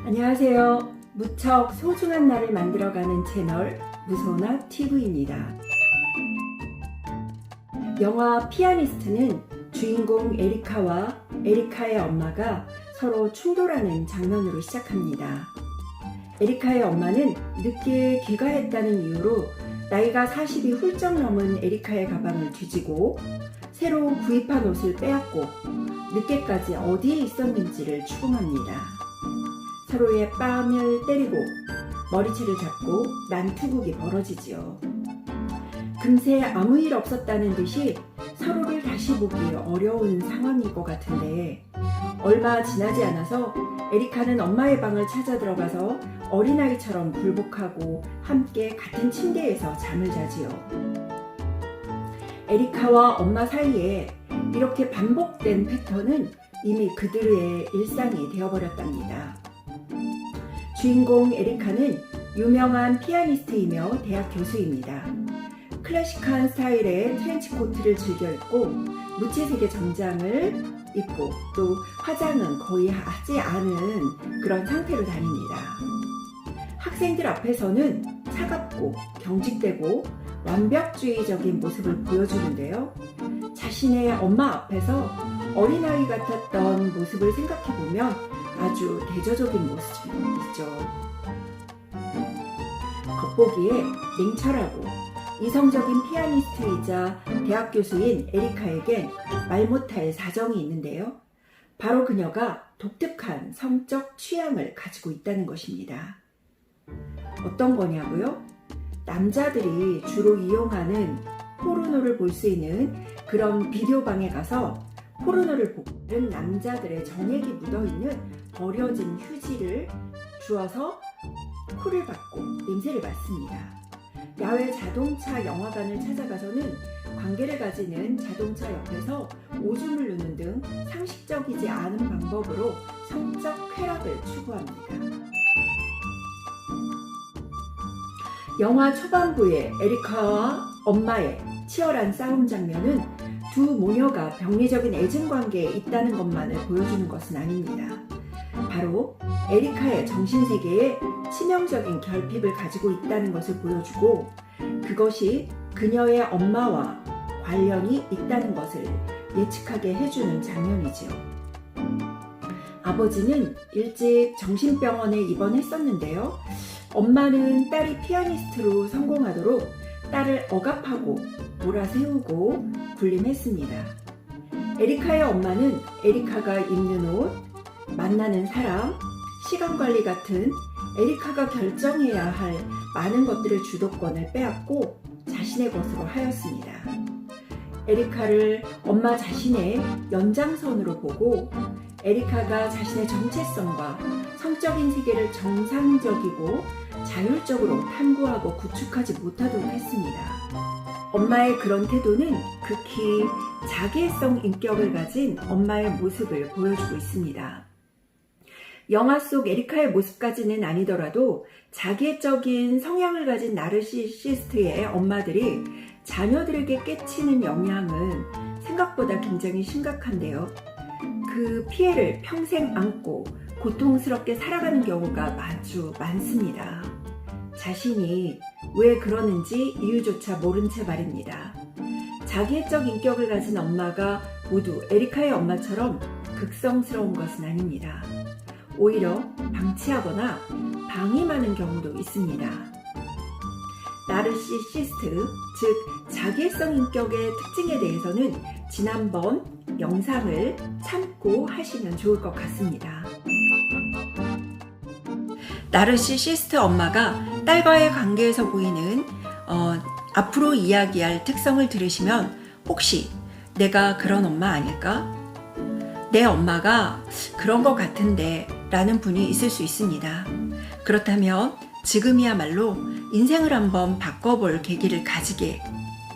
안녕하세요. 무척 소중한 날을 만들어가는 채널 무소나 TV입니다. 영화 피아니스트는 주인공 에리카와 에리카의 엄마가 서로 충돌하는 장면으로 시작합니다. 에리카의 엄마는 늦게 귀가했다는 이유로 나이가 40이 훌쩍 넘은 에리카의 가방을 뒤지고 새로 구입한 옷을 빼앗고 늦게까지 어디에 있었는지를 추궁합니다. 서로의 뺨을 때리고 머리채를 잡고 난투극이 벌어지지요. 금세 아무 일 없었다는 듯이 서로를 다시 보기 어려운 상황일 것 같은데 얼마 지나지 않아서 에리카는 엄마의 방을 찾아 들어가서 어린아이처럼 굴복하고 함께 같은 침대에서 잠을 자지요. 에리카와 엄마 사이에 이렇게 반복된 패턴은 이미 그들의 일상이 되어버렸답니다. 주인공 에리카는 유명한 피아니스트이며 대학 교수입니다. 클래식한 스타일의 트렌치코트를 즐겨 입고 무채색의 정장을 입고 또 화장은 거의 하지 않은 그런 상태로 다닙니다. 학생들 앞에서는 차갑고 경직되고 완벽주의적인 모습을 보여주는데요. 자신의 엄마 앞에서 어린아이 같았던 모습을 생각해보면 아주 대조적인 모습이죠. 겉보기에 냉철하고 이성적인 피아니스트이자 대학 교수인 에리카에겐 말 못할 사정이 있는데요. 바로 그녀가 독특한 성적 취향을 가지고 있다는 것입니다. 어떤 거냐고요? 남자들이 주로 이용하는 포르노를 볼 수 있는 그런 비디오 방에 가서 포르노를 보는 남자들의 정액이 묻어있는 버려진 휴지를 주어서 쿨을 받고 냄새를 맡습니다. 야외 자동차 영화관을 찾아가서는 관계를 가지는 자동차 옆에서 오줌을 누는 등 상식적이지 않은 방법으로 성적 쾌락을 추구합니다. 영화 초반부의 에리카와 엄마의 치열한 싸움 장면은 두 모녀가 병리적인 애증 관계에 있다는 것만을 보여주는 것은 아닙니다. 바로 에리카의 정신세계에 치명적인 결핍을 가지고 있다는 것을 보여주고 그것이 그녀의 엄마와 관련이 있다는 것을 예측하게 해주는 장면이지요. 아버지는 일찍 정신병원에 입원했었는데요. 엄마는 딸이 피아니스트로 성공하도록 딸을 억압하고 몰아세우고 군림했습니다. 에리카의 엄마는 에리카가 입는 옷, 만나는 사람, 시간관리 같은 에리카가 결정해야 할 많은 것들의 주도권을 빼앗고 자신의 것으로 하였습니다. 에리카를 엄마 자신의 연장선으로 보고 에리카가 자신의 정체성과 성적인 세계를 정상적이고 자율적으로 탐구하고 구축하지 못하도록 했습니다. 엄마의 그런 태도는 극히 자기애성 인격을 가진 엄마의 모습을 보여주고 있습니다. 영화 속 에리카의 모습까지는 아니더라도 자기애적인 성향을 가진 나르시시스트의 엄마들이 자녀들에게 끼치는 영향은 생각보다 굉장히 심각한데요. 그 피해를 평생 안고 고통스럽게 살아가는 경우가 아주 많습니다. 자신이 왜 그러는지 이유조차 모른 채 말입니다. 자기애적 인격을 가진 엄마가 모두 에리카의 엄마처럼 극성스러운 것은 아닙니다. 오히려 방치하거나 방임하는 경우도 있습니다. 나르시시스트, 즉 자기애성 인격의 특징에 대해서는 지난번 영상을 참고하시면 좋을 것 같습니다. 나르시시스트 엄마가 딸과의 관계에서 보이는 앞으로 이야기할 특성을 들으시면 혹시 내가 그런 엄마 아닐까? 내 엄마가 그런 것 같은데 라는 분이 있을 수 있습니다. 그렇다면 지금이야말로 인생을 한번 바꿔볼 계기를 가지게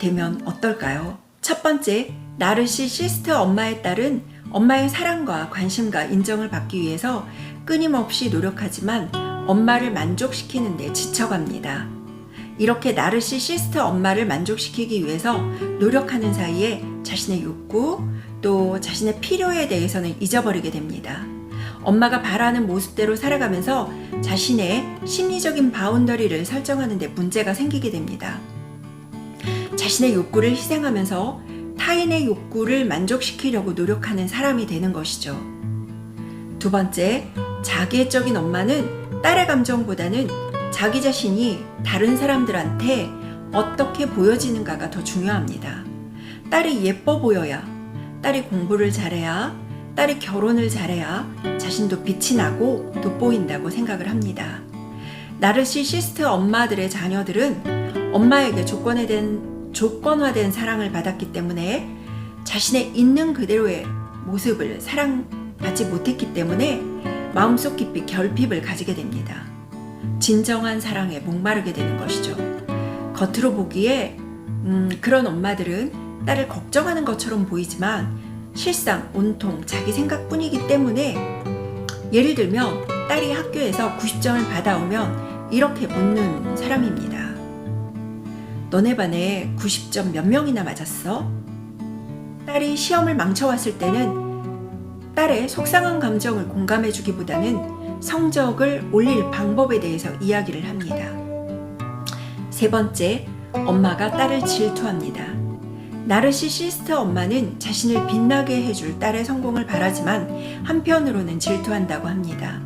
되면 어떨까요? 첫 번째, 나르시시스트 엄마의 딸은 엄마의 사랑과 관심과 인정을 받기 위해서 끊임없이 노력하지만 엄마를 만족시키는 데 지쳐갑니다. 이렇게 나르시시스트 엄마를 만족시키기 위해서 노력하는 사이에 자신의 욕구 또 자신의 필요에 대해서는 잊어버리게 됩니다. 엄마가 바라는 모습대로 살아가면서 자신의 심리적인 바운더리를 설정하는 데 문제가 생기게 됩니다. 자신의 욕구를 희생하면서 타인의 욕구를 만족시키려고 노력하는 사람이 되는 것이죠. 두 번째, 자기애적인 엄마는 딸의 감정보다는 자기 자신이 다른 사람들한테 어떻게 보여지는가가 더 중요합니다. 딸이 예뻐 보여야, 딸이 공부를 잘해야, 딸이 결혼을 잘해야 자신도 빛이 나고 돋보인다고 생각을 합니다. 나르시시스트 엄마들의 자녀들은 엄마에게 조건화된 사랑을 받았기 때문에 자신의 있는 그대로의 모습을 사랑받지 못했기 때문에 마음속 깊이 결핍을 가지게 됩니다. 진정한 사랑에 목마르게 되는 것이죠. 겉으로 보기에 그런 엄마들은 딸을 걱정하는 것처럼 보이지만 실상 온통 자기 생각뿐이기 때문에, 예를 들면 딸이 학교에서 90점을 받아오면 이렇게 묻는 사람입니다. 너네 반에 90점 몇 명이나 맞았어? 딸이 시험을 망쳐왔을 때는 딸의 속상한 감정을 공감해주기보다는 성적을 올릴 방법에 대해서 이야기를 합니다. 세 번째, 엄마가 딸을 질투합니다. 나르시시스트 엄마는 자신을 빛나게 해줄 딸의 성공을 바라지만 한편으로는 질투한다고 합니다.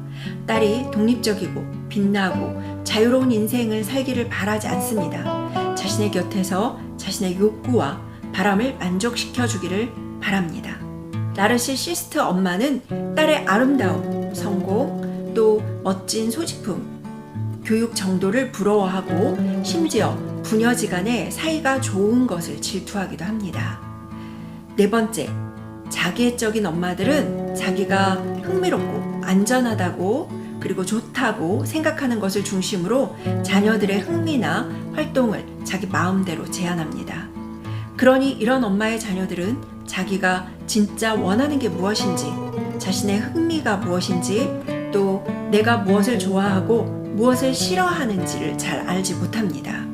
딸이 독립적이고 빛나고 자유로운 인생을 살기를 바라지 않습니다. 자신의 곁에서 자신의 욕구와 바람을 만족시켜 주기를 바랍니다. 나르시시스트 엄마는 딸의 아름다움, 성공, 또 멋진 소지품, 교육 정도를 부러워하고 심지어 부녀지간의 사이가 좋은 것을 질투하기도 합니다. 네 번째, 자기애적인 엄마들은 자기가 흥미롭고 안전하다고 그리고 좋다고 생각하는 것을 중심으로 자녀들의 흥미나 활동을 자기 마음대로 제한합니다. 그러니 이런 엄마의 자녀들은 자기가 진짜 원하는 게 무엇인지, 자신의 흥미가 무엇인지, 또 내가 무엇을 좋아하고 무엇을 싫어하는지를 잘 알지 못합니다.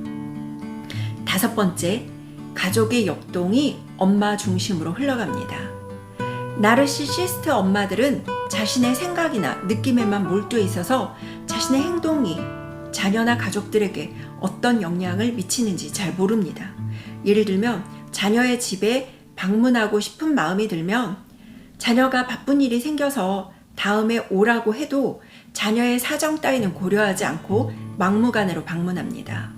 다섯 번째, 가족의 역동이 엄마 중심으로 흘러갑니다. 나르시시스트 엄마들은 자신의 생각이나 느낌에만 몰두해 있어서 자신의 행동이 자녀나 가족들에게 어떤 영향을 미치는지 잘 모릅니다. 예를 들면 자녀의 집에 방문하고 싶은 마음이 들면 자녀가 바쁜 일이 생겨서 다음에 오라고 해도 자녀의 사정 따위는 고려하지 않고 막무가내로 방문합니다.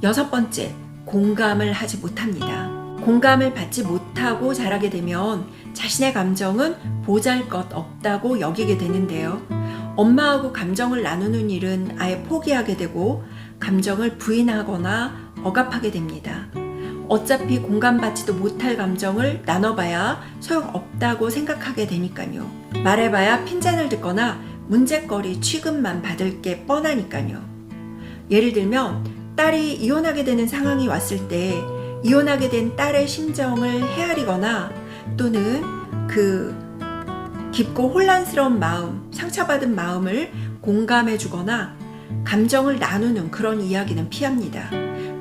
여섯 번째, 공감을 하지 못합니다. 공감을 받지 못하고 자라게 되면 자신의 감정은 보잘것없다고 여기게 되는데요. 엄마하고 감정을 나누는 일은 아예 포기하게 되고 감정을 부인하거나 억압하게 됩니다. 어차피 공감받지도 못할 감정을 나눠봐야 소용없다고 생각하게 되니까요. 말해봐야 핀잔을 듣거나 문제거리 취급만 받을 게 뻔하니까요. 예를 들면 딸이 이혼하게 되는 상황이 왔을 때 이혼하게 된 딸의 심정을 헤아리거나 또는 그 깊고 혼란스러운 마음, 상처받은 마음을 공감해주거나 감정을 나누는 그런 이야기는 피합니다.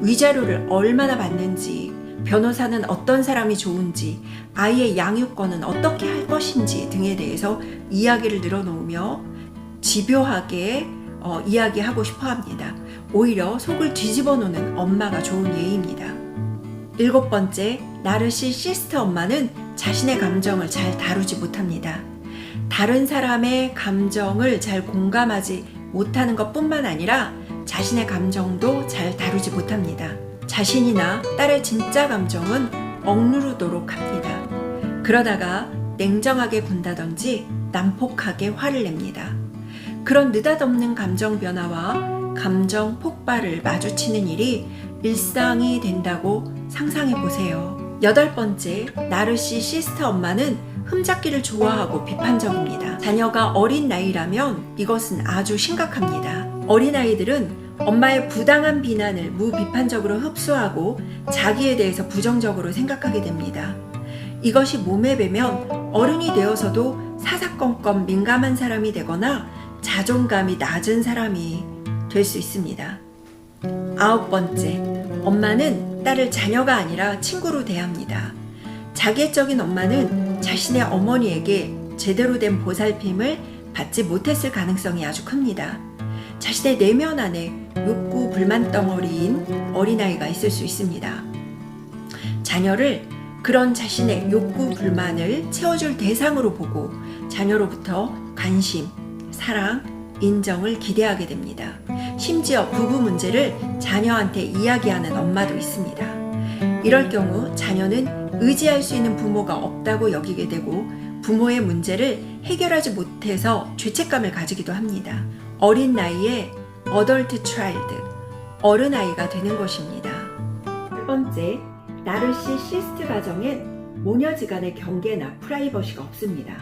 위자료를 얼마나 받는지, 변호사는 어떤 사람이 좋은지, 아이의 양육권은 어떻게 할 것인지 등에 대해서 이야기를 늘어놓으며 집요하게 이야기하고 싶어 합니다. 오히려 속을 뒤집어 놓는 엄마가 좋은 예입니다. 일곱 번째, 나르시시스트 엄마는 자신의 감정을 잘 다루지 못합니다. 다른 사람의 감정을 잘 공감하지 못하는 것뿐만 아니라 자신의 감정도 잘 다루지 못합니다. 자신이나 딸의 진짜 감정은 억누르도록 합니다. 그러다가 냉정하게 군다든지 난폭하게 화를 냅니다. 그런 느닷없는 감정 변화와 감정 폭발을 마주치는 일이 일상이 된다고 상상해 보세요. 여덟 번째, 나르시시스트 엄마는 흠잡기를 좋아하고 비판적입니다. 자녀가 어린 나이라면 이것은 아주 심각합니다. 어린아이들은 엄마의 부당한 비난을 무비판적으로 흡수하고 자기에 대해서 부정적으로 생각하게 됩니다. 이것이 몸에 배면 어른이 되어서도 사사건건 민감한 사람이 되거나 자존감이 낮은 사람이 될 수 있습니다. 아홉 번째, 엄마는 딸을 자녀가 아니라 친구로 대합니다. 자기애적인 엄마는 자신의 어머니에게 제대로 된 보살핌을 받지 못했을 가능성이 아주 큽니다. 자신의 내면 안에 욕구 불만 덩어리인 어린아이가 있을 수 있습니다. 자녀를 그런 자신의 욕구 불만을 채워줄 대상으로 보고 자녀로부터 관심, 사랑, 인정을 기대하게 됩니다. 심지어 부부 문제를 자녀한테 이야기하는 엄마도 있습니다. 이럴 경우 자녀는 의지할 수 있는 부모가 없다고 여기게 되고 부모의 문제를 해결하지 못해서 죄책감을 가지기도 합니다. 어린 나이에 어덜트 차일드, 어른아이가 되는 것입니다. 첫 번째, 나르시시스트 가정엔 모녀지간의 경계나 프라이버시가 없습니다.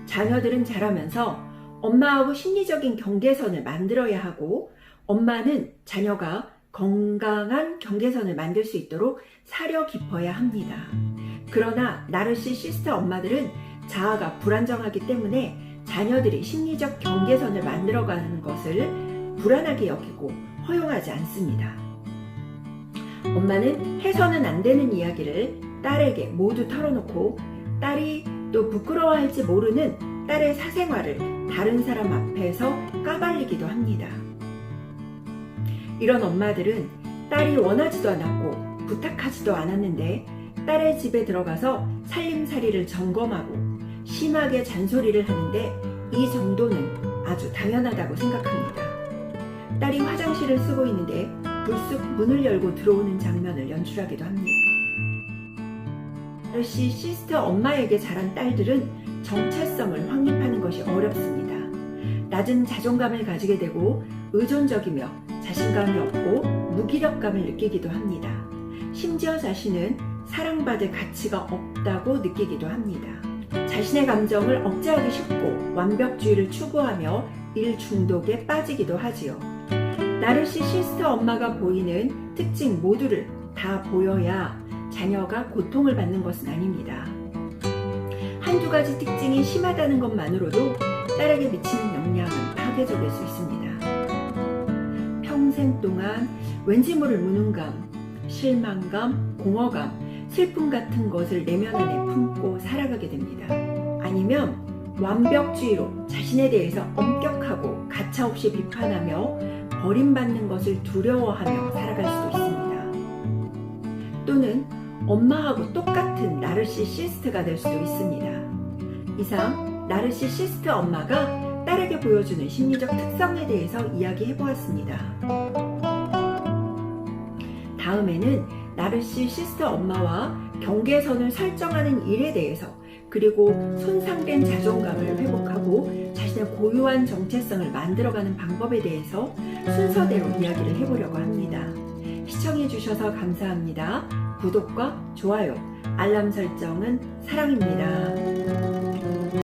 자녀들은 자라면서 엄마하고 심리적인 경계선을 만들어야 하고 엄마는 자녀가 건강한 경계선을 만들 수 있도록 사려 깊어야 합니다. 그러나 나르시시스트 엄마들은 자아가 불안정하기 때문에 자녀들이 심리적 경계선을 만들어가는 것을 불안하게 여기고 허용하지 않습니다. 엄마는 해서는 안 되는 이야기를 딸에게 모두 털어놓고 딸이 또 부끄러워할지 모르는 딸의 사생활을 다른 사람 앞에서 까발리기도 합니다. 이런 엄마들은 딸이 원하지도 않았고 부탁하지도 않았는데 딸의 집에 들어가서 살림살이를 점검하고 심하게 잔소리를 하는데 이 정도는 아주 당연하다고 생각합니다. 딸이 화장실을 쓰고 있는데 불쑥 문을 열고 들어오는 장면을 연출하기도 합니다. 나르시시스트 엄마에게 자란 딸들은 정체성을 확립하는 것이 어렵습니다. 낮은 자존감을 가지게 되고 의존적이며 자신감이 없고 무기력감을 느끼기도 합니다. 심지어 자신은 사랑받을 가치가 없다고 느끼기도 합니다. 자신의 감정을 억제하기 쉽고 완벽주의를 추구하며 일 중독에 빠지기도 하지요. 나르시시스트 엄마가 보이는 특징 모두를 다 보여야 자녀가 고통을 받는 것은 아닙니다. 한두 가지 특징이 심하다는 것만으로도 딸에게 미치는 영향은 파괴적일 수 있습니다. 평생 동안 왠지 모를 무능감, 실망감, 공허감, 슬픔 같은 것을 내면 안에 품고 살아가게 됩니다. 아니면 완벽주의로 자신에 대해서 엄격하고 가차없이 비판하며 버림받는 것을 두려워하며 살아갈 수도 있습니다. 또는 엄마하고 똑같은 나르시시스트가 될 수도 있습니다. 이상 나르시시스트 엄마가 딸에게 보여주는 심리적 특성에 대해서 이야기해 보았습니다. 다음에는 나르시시스트 엄마와 경계선을 설정하는 일에 대해서 그리고 손상된 자존감을 회복하고 자신의 고유한 정체성을 만들어가는 방법에 대해서 순서대로 이야기를 해보려고 합니다. 시청해주셔서 감사합니다. 구독과 좋아요, 알람 설정은 사랑입니다.